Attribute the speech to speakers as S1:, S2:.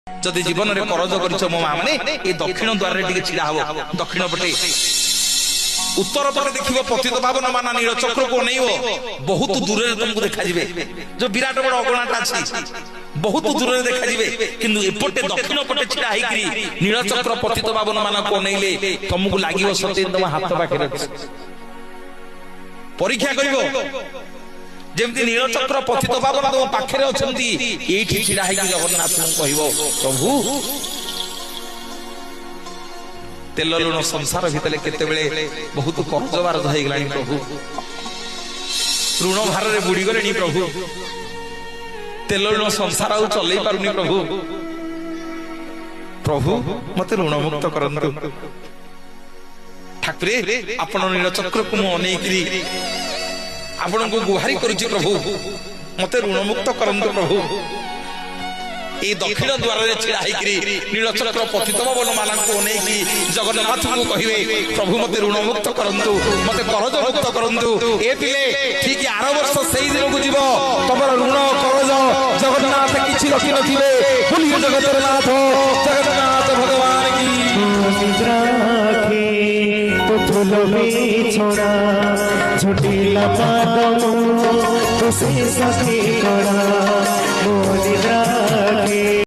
S1: जदि जीवन में करज कर मो माँ मैंने ये दक्षिण द्वार छिड़ा हम दक्षिण पटे उत्तर पटे देखिए पतित पावन माना नील चक्र को नहीं बहुत दूर तुमको देखा जो विराट बड़ अगणाटा अच्छी बहुत दूर देखा किंतु एपटे दक्षिण पटे छिड़ा नील चक्र पतित पावन मान को नहीं तुमको लगे सत्य तुम हाथ पाखे परीक्षा कर जमती नीलचक्र पतित पावन तुम पाखे अच्छा ये छिड़ा जगन्नाथ कह प्रभु तेल लुण संसार भितर केते बहुत कर्ज बारज हो गला प्रभु ऋण भार में बुड़ी गले प्रभु तेल लुण संसार चल पारुनी प्रभु प्रभु मत ऋण मुक्त करंतु ठाकुरे आपण नीलचक्र को मुझे आपण को गुहारी करुछि प्रभु मत ऋण मुक्त करंतु प्रभु ये दक्षिण द्वार छिड़ा नीलचक्र पतित पावन मान को नहीं जगन्नाथ को कहे प्रभु मत ऋण मुक्त करंतु मत करज मुक्त करंतु ए पिले ठीक 8 वर्ष से दिन को जीव तुम ऋण करज जगन्नाथ किछि रखि नथिबे बोलिए जगन्नाथ जगन्नाथ भगवान की तो फूल में छोड़ा झुटिला पादम तो से सखी कड़ा